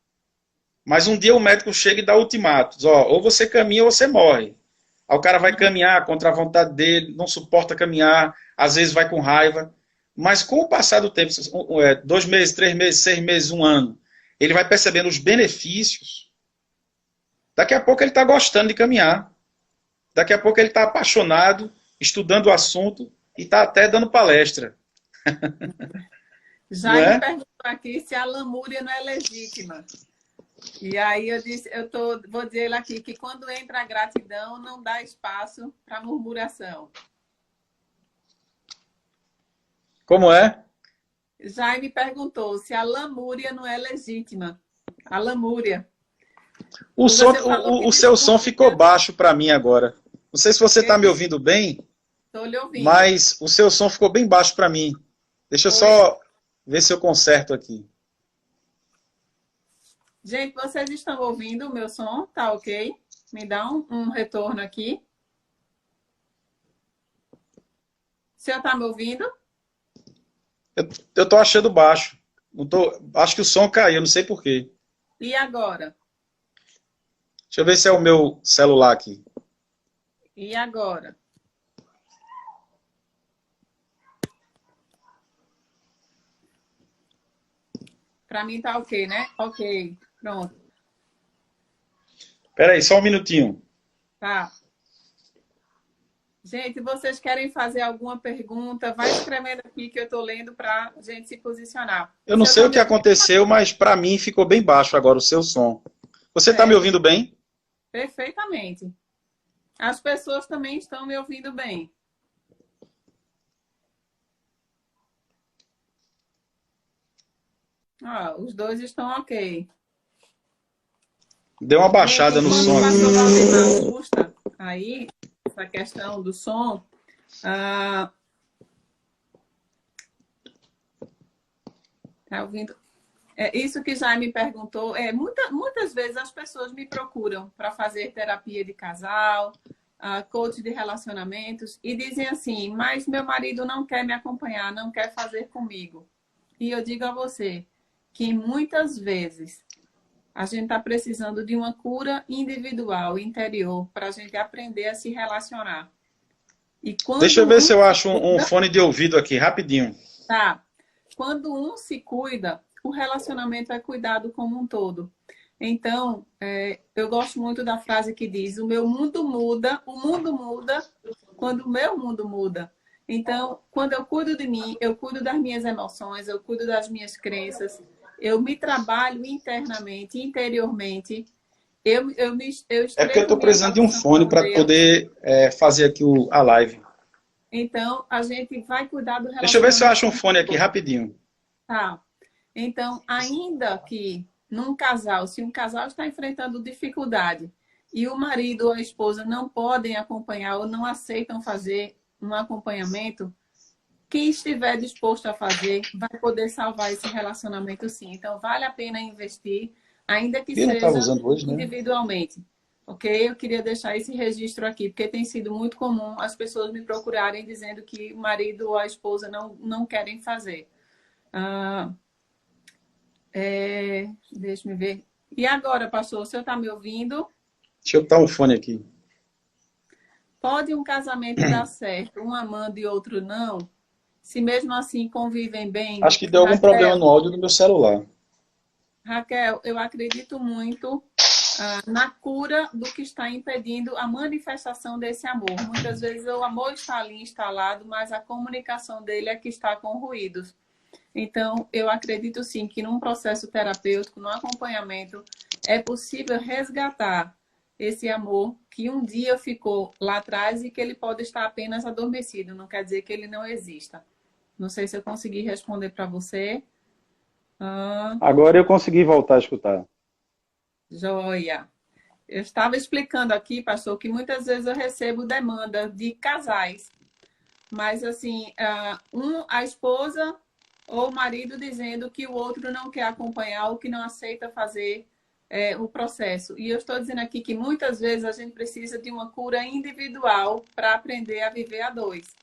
Mas um dia o médico chega e dá ultimatos, ó, ou você caminha ou você morre. Aí o cara vai caminhar contra a vontade dele, não suporta caminhar, às vezes vai com raiva. Mas com o passar do tempo, 2 meses, 3 meses, 6 meses, um ano, ele vai percebendo os benefícios. Daqui a pouco ele está gostando de caminhar. Daqui a pouco ele está apaixonado, estudando o assunto e está até dando palestra. Já me perguntou aqui se a lamúria não é legítima. E aí eu disse, vou dizer ele aqui que quando entra a gratidão não dá espaço para murmuração. Como é? Jaime perguntou se a lamúria não é legítima. A lamúria. O seu som ficou baixo para mim agora. Não sei se você está me ouvindo bem. Estou lhe ouvindo. Mas o seu som ficou bem baixo para mim. Deixa eu só ver se eu conserto aqui. Gente, vocês estão ouvindo o meu som? Tá ok? Me dá um retorno aqui. O senhor está me ouvindo? Eu estou achando baixo. Acho que o som caiu, não sei por quê. E agora? Deixa eu ver se é o meu celular aqui. E agora? Para mim tá ok, né? Ok, pronto. Espera aí, só um minutinho. Tá. Gente, vocês querem fazer alguma pergunta? Vai escrevendo aqui que eu estou lendo para a gente se posicionar. Eu não sei o que aconteceu, mas para mim ficou bem baixo agora o seu som. Você está me ouvindo bem? Perfeitamente. As pessoas também estão me ouvindo bem. Os dois estão ok. Deu uma baixada no som. Ajusta aí essa questão do som. Tá ouvindo? Isso que já me perguntou. Muitas vezes as pessoas me procuram para fazer terapia de casal, coach de relacionamentos, e dizem assim, mas meu marido não quer me acompanhar, não quer fazer comigo. E eu digo a você que muitas vezes a gente está precisando de uma cura individual, interior, para a gente aprender a se relacionar. Deixa eu ver se eu acho um fone de ouvido aqui, rapidinho. Tá. Quando um se cuida, o relacionamento é cuidado como um todo. Então, eu gosto muito da frase que diz, o meu mundo muda, o mundo muda quando o meu mundo muda. Então, quando eu cuido de mim, eu cuido das minhas emoções, eu cuido das minhas crenças, eu me trabalho internamente, interiormente. É porque eu estou precisando de um fone para poder fazer aqui a live. Então, a gente vai cuidar do relacionamento. Deixa eu ver se eu acho um fone aqui, rapidinho. Tá. Então, ainda que num casal, se um casal está enfrentando dificuldade e o marido ou a esposa não podem acompanhar ou não aceitam fazer um acompanhamento, quem estiver disposto a fazer vai poder salvar esse relacionamento sim. Então, vale a pena investir, ainda que seja hoje, né? individualmente. Ok? Eu queria deixar esse registro aqui, porque tem sido muito comum as pessoas me procurarem dizendo que o marido ou a esposa não querem fazer. Deixa eu ver. E agora, pastor, o senhor está me ouvindo? Deixa eu botar um fone aqui. Pode um casamento dar certo, um amando e outro não? Se mesmo assim convivem bem? Acho que deu algum problema no áudio do meu celular. Raquel, eu acredito muito na cura do que está impedindo a manifestação desse amor. Muitas vezes o amor está ali instalado, mas a comunicação dele é que está com ruídos. Então, eu acredito sim que num processo terapêutico, no acompanhamento, é possível resgatar esse amor que um dia ficou lá atrás e que ele pode estar apenas adormecido, não quer dizer que ele não exista. Não sei se eu consegui responder para você. Ah, Agora eu consegui voltar a escutar. joia. Eu estava explicando aqui, pastor, que muitas vezes eu recebo demanda de casais, mas assim, a esposa ou o marido dizendo que o outro não quer acompanhar ou que não aceita fazer o processo. E eu estou dizendo aqui que muitas vezes a gente precisa de uma cura individual para aprender a viver a dois.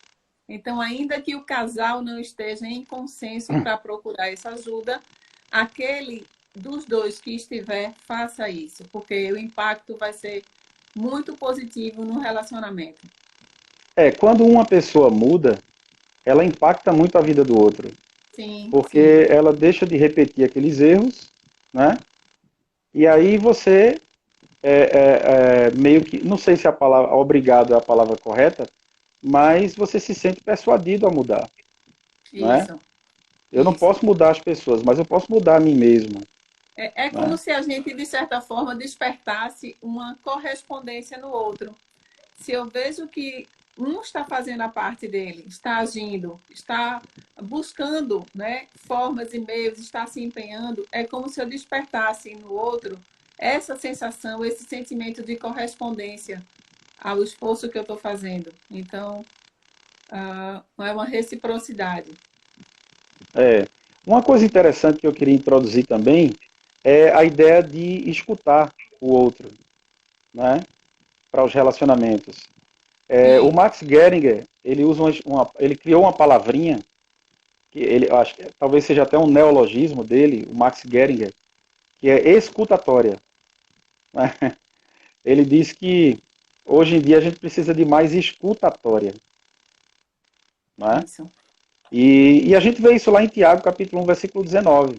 Então, ainda que o casal não esteja em consenso para procurar essa ajuda, aquele dos dois que estiver, faça isso, porque o impacto vai ser muito positivo no relacionamento. Quando uma pessoa muda, ela impacta muito a vida do outro. Sim, Porque sim. ela deixa de repetir aqueles erros, né? E aí você meio que, não sei se a palavra obrigado é a palavra correta, mas você se sente persuadido a mudar, né? Isso, Eu não isso. posso mudar as pessoas, mas eu posso mudar a mim mesmo, É como né? se a gente, de certa forma, despertasse uma correspondência no outro. Se eu vejo que um está fazendo a parte dele, está agindo, está buscando, né, formas e meios, está se empenhando, é como se eu despertasse no outro essa sensação, esse sentimento de correspondência ao esforço que eu estou fazendo. Então, é uma reciprocidade. É. Uma coisa interessante que eu queria introduzir também é a ideia de escutar o outro, né? Para os relacionamentos. O Sim, Max Geringer, ele usa ele criou uma palavrinha que ele, eu acho que talvez seja até um neologismo dele, o Max Geringer, que é escutatória, né? Ele diz que hoje em dia a gente precisa de mais escutatória, né? isso. E a gente vê isso lá em Tiago, capítulo 1, versículo 19,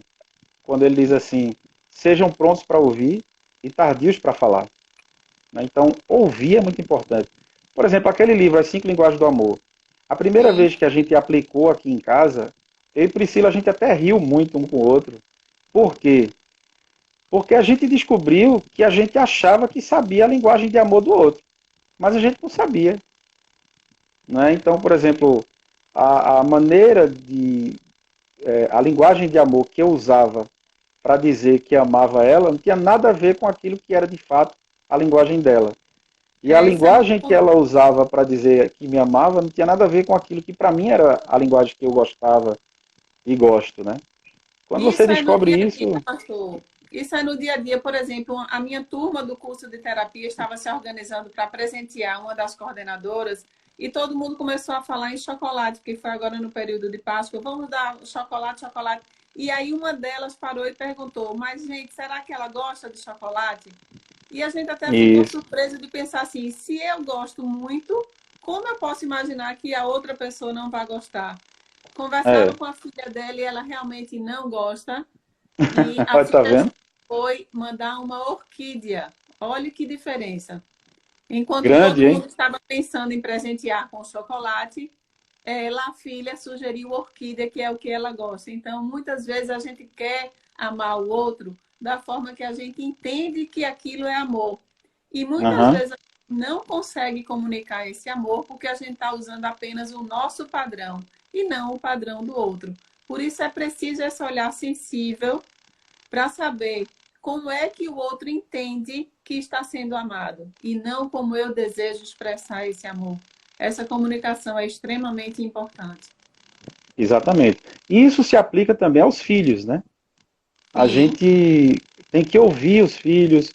quando ele diz assim: sejam prontos para ouvir e tardios para falar. Né? Então, ouvir é muito importante. Por exemplo, aquele livro, As Cinco Linguagens do Amor. A primeira Sim, vez que a gente aplicou aqui em casa, eu e Priscila, a gente até riu muito um com o outro. Por quê? Porque a gente descobriu que a gente achava que sabia a linguagem de amor do outro, mas a gente não sabia. Né? Então, por exemplo, a maneira de. A linguagem de amor que eu usava para dizer que amava ela não tinha nada a ver com aquilo que era de fato a linguagem dela. E a isso é linguagem que muito. ela usava para dizer que me amava não tinha nada a ver com aquilo que para mim era a linguagem que eu gostava e gosto, né? Quando você Isso é no descobre dia a isso, dia, pastor. Isso é no dia a dia. Por exemplo, a minha turma do curso de terapia estava se organizando para presentear uma das coordenadoras e todo mundo começou a falar em chocolate, que foi agora no período de Páscoa. Vamos dar chocolate, chocolate. E aí uma delas parou e perguntou: mas, gente, será que ela gosta de chocolate? E a gente até ficou isso, surpreso de pensar assim: se eu gosto muito, como eu posso imaginar que a outra pessoa não vai gostar? Conversaram é, com a filha dela e ela realmente não gosta. E a tá filha vendo? foi mandar uma orquídea. Olha que diferença. Enquanto Grande, todo hein? mundo estava pensando em presentear com chocolate, ela, a filha, sugeriu orquídea, que é o que ela gosta. Então, muitas vezes a gente quer amar o outro da forma que a gente entende que aquilo é amor. E muitas Aham, vezes a gente não consegue comunicar esse amor porque a gente está usando apenas o nosso padrão e não o padrão do outro. Por isso é preciso esse olhar sensível para saber como é que o outro entende que está sendo amado e não como eu desejo expressar esse amor. Essa comunicação é extremamente importante. exatamente. E isso se aplica também aos filhos, né? A Sim, gente tem que ouvir os filhos,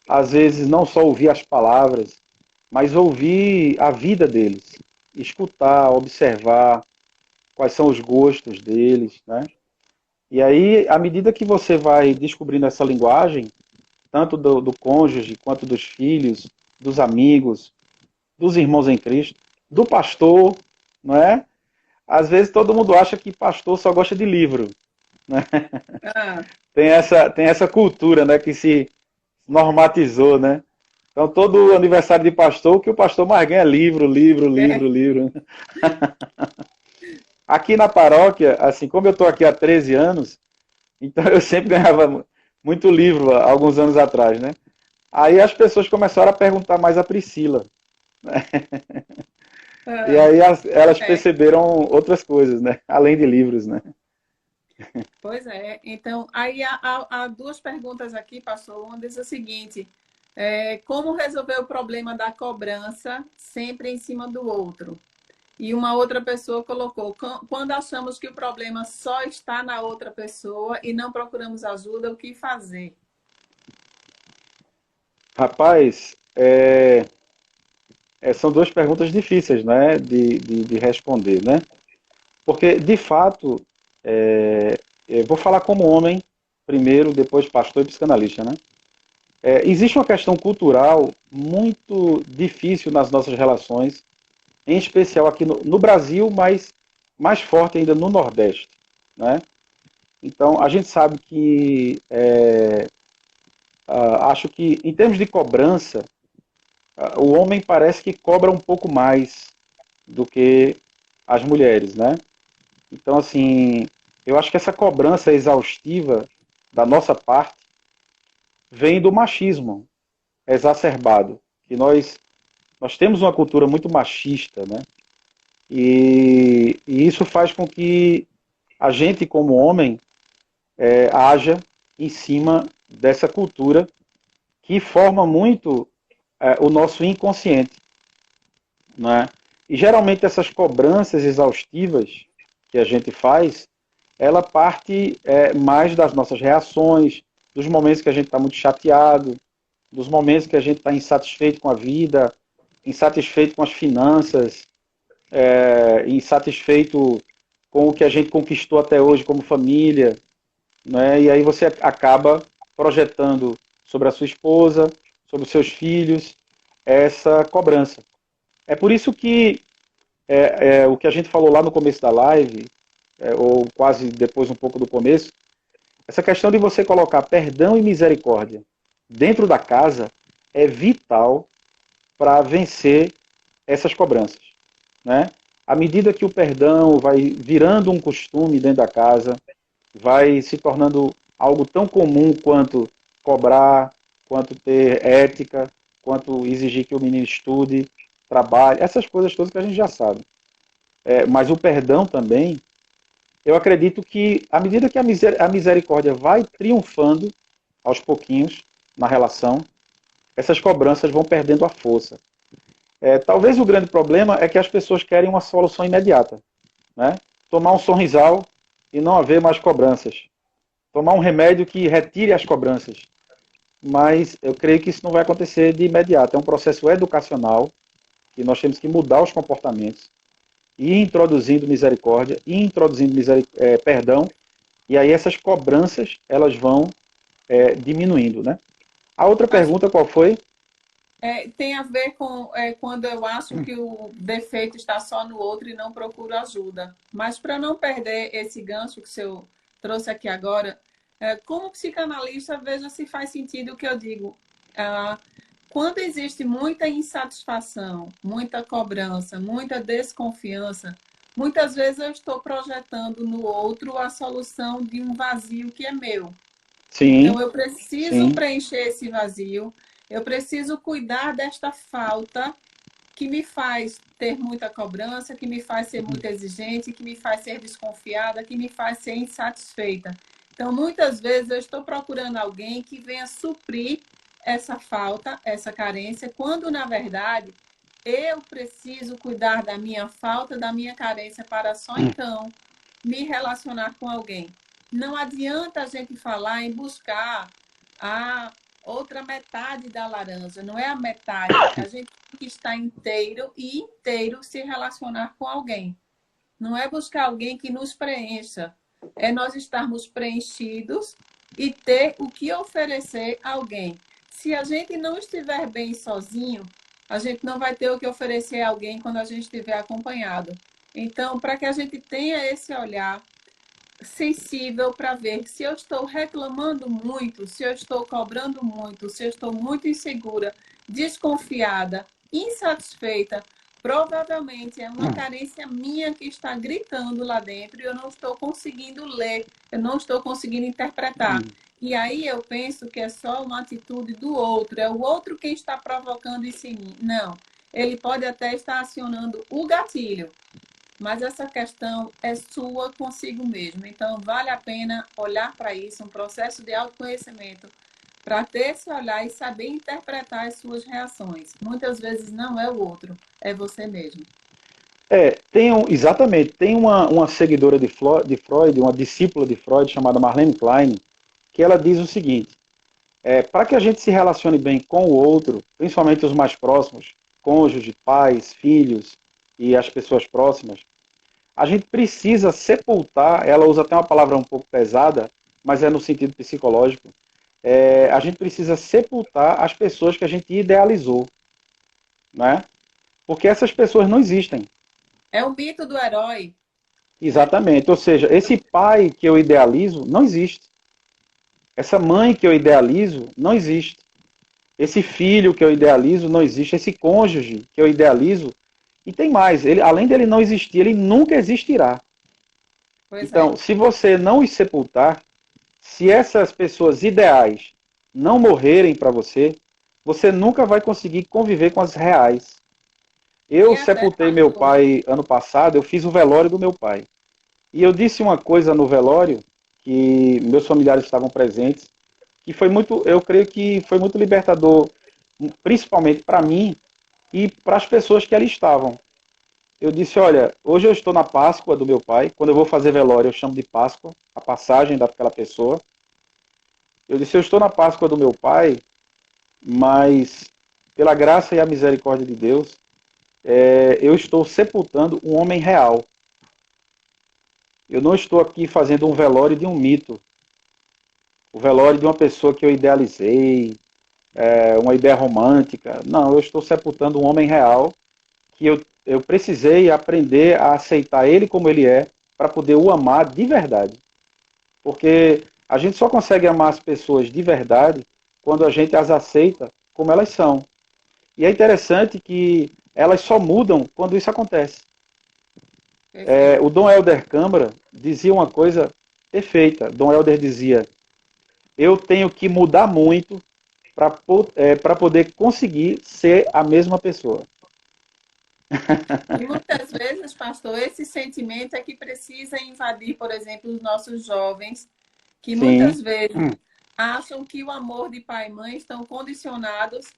às vezes não só ouvir as palavras, mas ouvir a vida deles, escutar, observar quais são os gostos deles, né? E aí, à medida que você vai descobrindo essa linguagem, tanto do cônjuge quanto dos filhos, dos amigos, dos irmãos em Cristo, do pastor, não é? Às vezes todo mundo acha que pastor só gosta de livro, né? ah, Tem essa cultura, né, que se normatizou, né? Então todo aniversário de pastor, o que o pastor mais ganha é livro, livro, livro, é, livro. Aqui na paróquia, assim, como eu estou aqui há 13 anos, então eu sempre ganhava muito livro há alguns anos atrás, né? Aí as pessoas começaram a perguntar mais a Priscila. E Ah, aí elas é, perceberam outras coisas, né? Além de livros, né? pois é. Então, aí há duas perguntas aqui, pastor. Uma diz o seguinte: como resolver o problema da cobrança sempre em cima do outro? E uma outra pessoa colocou: quando achamos que o problema só está na outra pessoa e não procuramos ajuda, o que fazer? Rapaz, são duas perguntas difíceis, né? De responder, né? Porque, de fato, eu vou falar como homem primeiro, depois pastor e psicanalista, né? Existe uma questão cultural muito difícil nas nossas relações, em especial aqui no Brasil, mas mais forte ainda no Nordeste, né? Então, a gente sabe que, acho que, em termos de cobrança, o homem parece que cobra um pouco mais do que as mulheres, né? Então, assim, eu acho que essa cobrança exaustiva da nossa parte vem do machismo exacerbado, que nós temos uma cultura muito machista, né? E isso faz com que a gente, como homem, haja em cima dessa cultura que forma muito o nosso inconsciente, né? E geralmente essas cobranças exaustivas que a gente faz, ela parte mais das nossas reações, dos momentos que a gente está muito chateado, dos momentos que a gente está insatisfeito com a vida, insatisfeito com as finanças, insatisfeito com o que a gente conquistou até hoje como família, né? E aí você acaba projetando sobre a sua esposa, sobre os seus filhos, essa cobrança. É por isso que o que a gente falou lá no começo da live, ou quase depois um pouco do começo, essa questão de você colocar perdão e misericórdia dentro da casa é vital para vencer essas cobranças, né? À medida que o perdão vai virando um costume dentro da casa, vai se tornando algo tão comum quanto cobrar, quanto ter ética, quanto exigir que o menino estude, trabalhe, essas coisas todas que a gente já sabe. Mas o perdão também, eu acredito que à medida que a misericórdia vai triunfando aos pouquinhos na relação, essas cobranças vão perdendo a força. Talvez o grande problema é que as pessoas querem uma solução imediata, né? Tomar um sorrisal e não haver mais cobranças. Tomar um remédio que retire as cobranças. Mas eu creio que isso não vai acontecer de imediato. É um processo educacional que nós temos que mudar os comportamentos e ir introduzindo misericórdia, e introduzindo perdão, e aí essas cobranças elas vão diminuindo, né? A outra pergunta qual foi? Tem a ver com quando eu acho que o defeito está só no outro e não procuro ajuda. Mas para não perder esse gancho que o senhor trouxe aqui agora, como psicanalista, veja se faz sentido o que eu digo. Quando existe muita insatisfação, muita cobrança, muita desconfiança, muitas vezes eu estou projetando no outro a solução de um vazio que é meu. Sim, Então, eu preciso sim. preencher esse vazio, eu preciso cuidar desta falta que me faz ter muita cobrança, que me faz ser muito exigente, que me faz ser desconfiada, que me faz ser insatisfeita. Então, muitas vezes eu estou procurando alguém que venha suprir essa falta, essa carência, quando na verdade eu preciso cuidar da minha falta, da minha carência para só então me relacionar com alguém. Não adianta a gente falar em buscar a outra metade da laranja, não é a metade. A gente tem que estar inteiro e inteiro se relacionar com alguém. Não é buscar alguém que nos preencha, é nós estarmos preenchidos e ter o que oferecer a alguém. Se a gente não estiver bem sozinho, a gente não vai ter o que oferecer a alguém quando a gente estiver acompanhado. Então, para que a gente tenha esse olhar sensível para ver se eu estou reclamando muito, se eu estou cobrando muito, se eu estou muito insegura, desconfiada, insatisfeita, provavelmente é uma carência minha que está gritando lá dentro e eu não estou conseguindo ler, eu não estou conseguindo interpretar. E aí eu penso que é só uma atitude do outro, é o outro quem está provocando isso em mim. Não, ele pode até estar acionando o gatilho, mas essa questão é sua consigo mesmo. Então, vale a pena olhar para isso, um processo de autoconhecimento, para ter esse olhar e saber interpretar as suas reações. Muitas vezes não é o outro, é você mesmo. Exatamente, tem uma seguidora de Freud, uma discípula de Freud chamada Marlene Klein, que ela diz o seguinte: para que a gente se relacione bem com o outro, principalmente os mais próximos, cônjuge, pais, filhos e as pessoas próximas, a gente precisa sepultar, ela usa até uma palavra um pouco pesada, mas é no sentido psicológico, a gente precisa sepultar as pessoas que a gente idealizou, né? Porque essas pessoas não existem. É o mito do herói, né? Exatamente, ou seja, esse pai que eu idealizo não existe. Essa mãe que eu idealizo não existe. Esse filho que eu idealizo não existe. Esse cônjuge que eu idealizo. E tem mais, além dele não existir, ele nunca existirá. Pois é. Então, se você não os sepultar, se essas pessoas ideais não morrerem para você, você nunca vai conseguir conviver com as reais. Eu E até, sepultei meu pastor, pai ano passado, eu fiz o velório do meu pai. E eu disse uma coisa no velório, que meus familiares estavam presentes, que foi muito, eu creio que foi muito libertador, principalmente para mim e para as pessoas que ali estavam. Eu disse, olha, hoje eu estou na Páscoa do meu pai, quando eu vou fazer velório eu chamo de Páscoa, a passagem daquela pessoa. Eu disse, eu estou na Páscoa do meu pai, mas pela graça e a misericórdia de Deus, eu estou sepultando um homem real. Eu não estou aqui fazendo um velório de um mito, o velório de uma pessoa que eu idealizei, uma ideia romântica. Não, eu estou sepultando um homem real que eu precisei aprender a aceitar ele como ele é para poder o amar de verdade. Porque a gente só consegue amar as pessoas de verdade quando a gente as aceita como elas são. E é interessante que elas só mudam quando isso acontece. O perfeito. Dom Helder Câmara dizia uma coisa perfeita. Dom Helder dizia: eu tenho que mudar muito para poder conseguir ser a mesma pessoa. E muitas vezes, pastor, esse sentimento é que precisa invadir, por exemplo, os nossos jovens, que Sim, muitas vezes acham que o amor de pai e mãe estão condicionados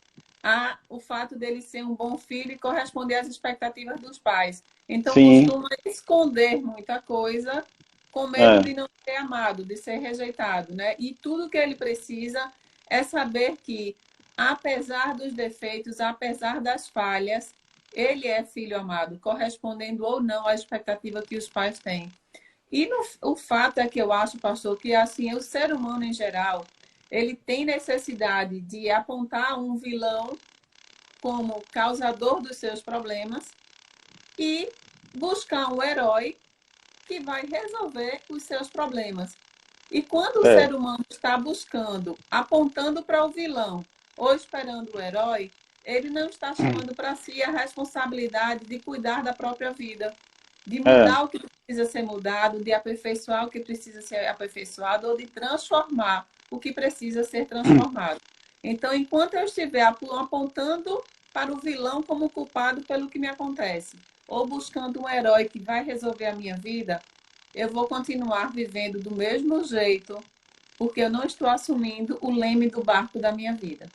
a o fato dele ser um bom filho e corresponder às expectativas dos pais. Então, sim, costuma esconder muita coisa com medo é, de não ser amado, de ser rejeitado, né? E tudo que ele precisa é saber que, apesar dos defeitos, apesar das falhas, ele é filho amado, correspondendo ou não à expectativa que os pais têm. E o fato é que eu acho, pastor, que assim, o ser humano em geral, ele tem necessidade de apontar um vilão como causador dos seus problemas e buscar um herói que vai resolver os seus problemas. E quando o é, ser humano está buscando, apontando para o vilão ou esperando o herói, ele não está chamando para si a responsabilidade de cuidar da própria vida, de é, mudar o que precisa ser mudado, de aperfeiçoar o que precisa ser aperfeiçoado ou de transformar o que precisa ser transformado. Então, enquanto eu estiver apontando para o vilão como culpado pelo que me acontece, ou buscando um herói que vai resolver a minha vida, eu vou continuar vivendo do mesmo jeito, porque eu não estou assumindo o leme do barco da minha vida.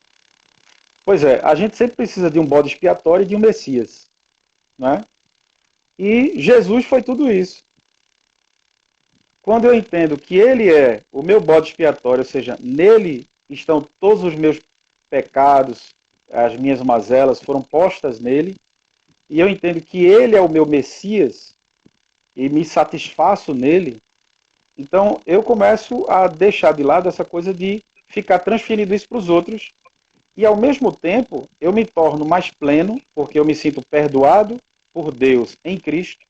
Pois é, a gente sempre precisa de um bode expiatório e de um Messias, né? E Jesus foi tudo isso. Quando eu entendo que ele é o meu bode expiatório, ou seja, nele estão todos os meus pecados, as minhas mazelas foram postas nele, e eu entendo que ele é o meu Messias e me satisfaço nele, então eu começo a deixar de lado essa coisa de ficar transferindo isso para os outros. E ao mesmo tempo, eu me torno mais pleno, porque eu me sinto perdoado por Deus em Cristo,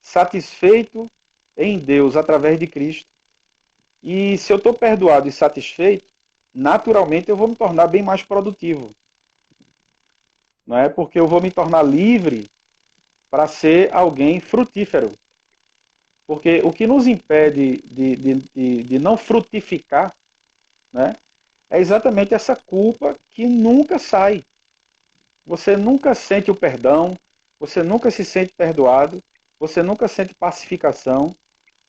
satisfeito em Deus através de Cristo. E se eu estou perdoado e satisfeito, naturalmente eu vou me tornar bem mais produtivo. Não é? Porque eu vou me tornar livre para ser alguém frutífero. Porque o que nos impede de não frutificar né? É exatamente essa culpa que nunca sai. Você nunca sente o perdão, você nunca se sente perdoado, você nunca sente pacificação,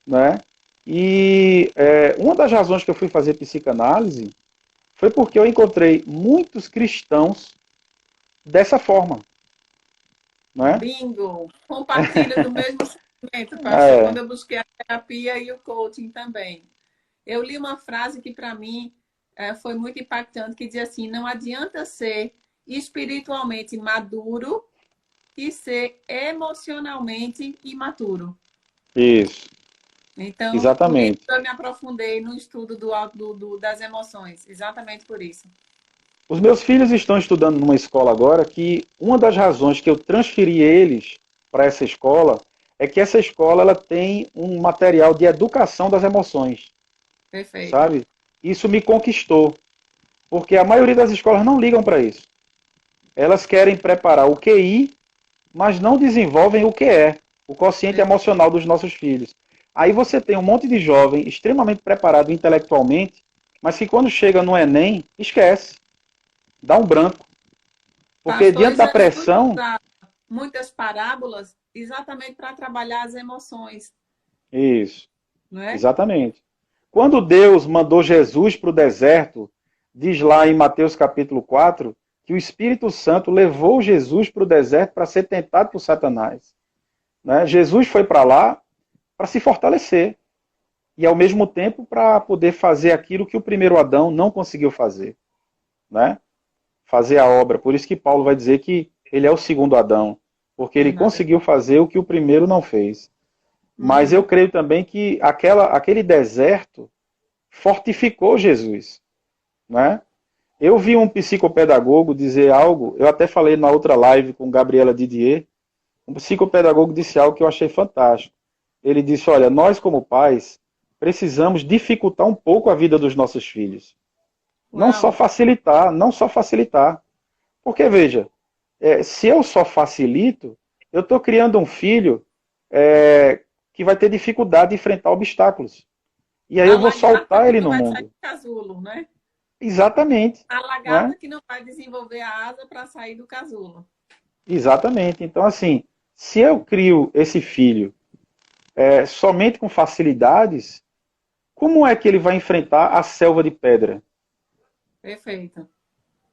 né? E uma das razões que eu fui fazer psicanálise foi porque eu encontrei muitos cristãos dessa forma, né? Bingo! Compartilho do mesmo sentimento, pastor, É, quando eu busquei a terapia e o coaching também. Eu li uma frase que, para mim, foi muito impactante, que dizia assim: não adianta ser espiritualmente maduro e ser emocionalmente imaturo. isso, Então, por isso exatamente. eu me aprofundei no estudo das emoções, exatamente por isso. Os meus filhos estão estudando numa escola agora que uma das razões que eu transferi eles para essa escola é que essa escola ela tem um material de educação das emoções, Perfeito. sabe? Isso me conquistou, porque a maioria das escolas não ligam para isso. Elas querem preparar o QI, mas não desenvolvem o QE, o quociente Perfeito. emocional dos nossos filhos. Aí você tem um monte de jovem extremamente preparado intelectualmente, mas que quando chega no Enem, esquece, dá um branco. Porque Pastor, diante e da Jesus pressão, usa muitas parábolas exatamente para trabalhar as emoções, isso, não é? exatamente. Quando Deus mandou Jesus para o deserto, diz lá em Mateus capítulo 4, que o Espírito Santo levou Jesus para o deserto para ser tentado por Satanás. Né? Jesus foi para lá para se fortalecer e, ao mesmo tempo, para poder fazer aquilo que o primeiro Adão não conseguiu fazer. Né? Fazer a obra. Por isso que Paulo vai dizer que ele é o segundo Adão, porque ele Exatamente. conseguiu fazer o que o primeiro não fez. Mas eu Uhum. creio também que aquele deserto fortificou Jesus. Né? Eu vi um psicopedagogo dizer algo, eu até falei na outra live com Gabriela Didier, um psicopedagogo disse algo que eu achei fantástico. Ele disse, olha, nós como pais precisamos dificultar um pouco a vida dos nossos filhos. Não só Uau! facilitar, não só facilitar. Porque, veja, se eu só facilito, eu estou criando um filho que vai ter dificuldade de enfrentar obstáculos. E aí A eu vou lagarta soltar que ele não no vai sair mundo. do casulo, né? Exatamente. A Né? lagarta que não vai desenvolver a asa para sair do casulo. Exatamente. Então, assim, se eu crio esse filho somente com facilidades, como é que ele vai enfrentar a selva de pedra? Perfeito.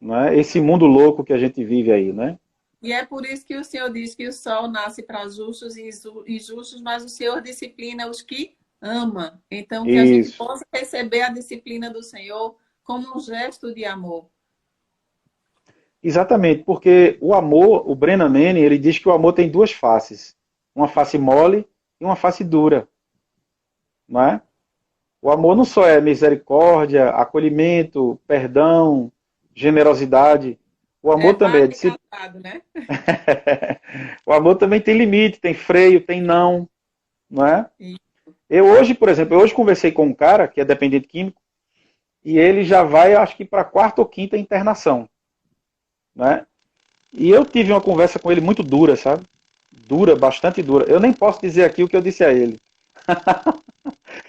Né? Esse mundo louco que a gente vive aí, né? E é por isso que o Senhor diz que o sol nasce para justos e injustos, mas o Senhor disciplina os que ama. Então, que a gente Isso. possa receber a disciplina do Senhor como um gesto de amor. Exatamente, porque o amor, o Brennan Manning, ele diz que o amor tem duas faces. Uma face mole e uma face dura. Não é? O amor não só é misericórdia, acolhimento, perdão, generosidade. O É amor também é vale disciplina. casado, né? O amor também tem limite, tem freio, tem não, não é? E Eu hoje, por exemplo, eu hoje conversei com um cara que é dependente químico e ele já vai, acho que para a quarta ou quinta internação, né? E eu tive uma conversa com ele muito dura, sabe? Dura, bastante dura. Eu nem posso dizer aqui o que eu disse a ele.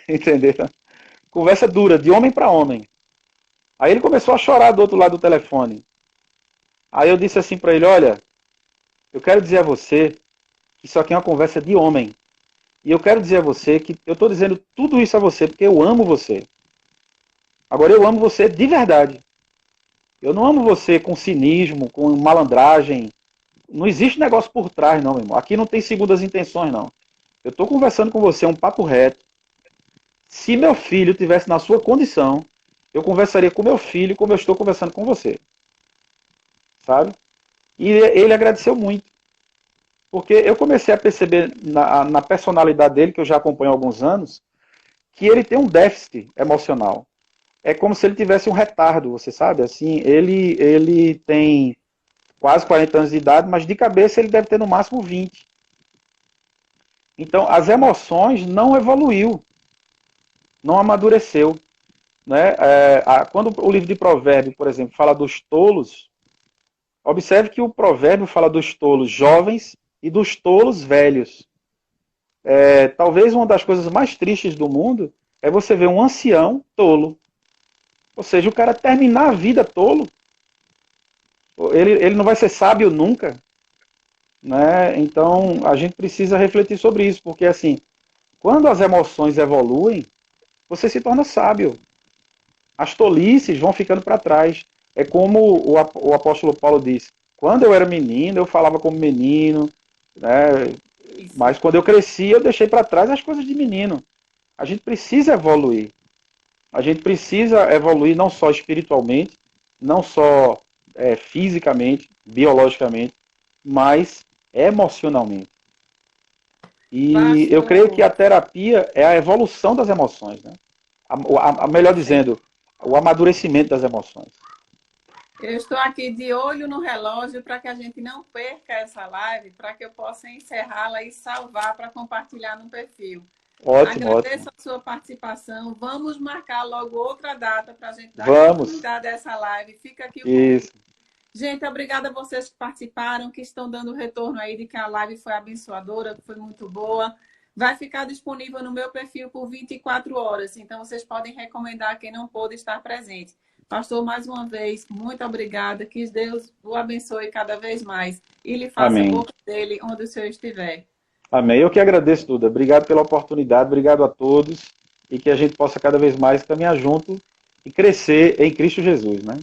Entendeu? Conversa dura, de homem para homem. Aí ele começou a chorar do outro lado do telefone. Aí eu disse assim para ele, olha, eu quero dizer a você que isso aqui é uma conversa de homem. E eu quero dizer a você que eu estou dizendo tudo isso a você porque eu amo você. Agora eu amo você de verdade. Eu não amo você com cinismo, com malandragem. Não existe negócio por trás, não, meu irmão. Aqui não tem segundas intenções, não. Eu estou conversando com você, é um papo reto. Se meu filho tivesse na sua condição, eu conversaria com meu filho como eu estou conversando com você. Sabe? E ele agradeceu muito. Porque eu comecei a perceber na personalidade dele, que eu já acompanho há alguns anos, que ele tem um déficit emocional. É como se ele tivesse um retardo, você sabe? Assim, ele tem quase 40 anos de idade, mas de cabeça ele deve ter no máximo 20. Então, as emoções não evoluiu, não amadureceu. Né? Quando o livro de Provérbios, por exemplo, fala dos tolos, observe que o provérbio fala dos tolos jovens e dos tolos velhos. Talvez uma das coisas mais tristes do mundo é você ver um ancião tolo. Ou seja, o cara terminar a vida tolo, ele não vai ser sábio nunca, né? Então, a gente precisa refletir sobre isso, porque assim, quando as emoções evoluem, você se torna sábio. As tolices vão ficando para trás. É como o apóstolo Paulo disse, quando eu era menino, eu falava como menino, né? Isso. Mas quando eu cresci, eu deixei para trás as coisas de menino. A gente precisa evoluir. A gente precisa evoluir não só espiritualmente, não só fisicamente, biologicamente, mas emocionalmente. E eu creio que Pastor, a terapia é a evolução das emoções, né? Melhor dizendo, o amadurecimento das emoções. eu estou aqui de olho no relógio para que a gente não perca essa live, para que eu possa encerrá-la e salvar para compartilhar no perfil. Ótimo, ótimo. Agradeço a sua participação. Vamos marcar logo outra data para a gente dar Vamos. continuidade a essa live. Fica aqui o convite. Isso. Gente, obrigada a vocês que participaram, que estão dando retorno aí de que a live foi abençoadora, que foi muito boa. Vai ficar disponível no meu perfil por 24 horas, então vocês podem recomendar quem não pôde estar presente. Pastor, mais uma vez, muito obrigada. Que Deus o abençoe cada vez mais e lhe faça a Amém. boca dele onde o Senhor estiver. Amém. Eu que agradeço, Duda. Obrigado pela oportunidade, obrigado a todos e que a gente possa cada vez mais caminhar junto e crescer em Cristo Jesus, né?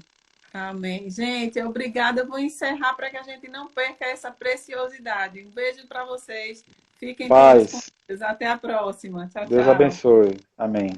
Amém. Gente, obrigada. Eu vou encerrar para que a gente não perca essa preciosidade. Um beijo para vocês. Fiquem todos com Paz. Deus. Até a próxima. Tchau, Deus tchau. abençoe. Amém.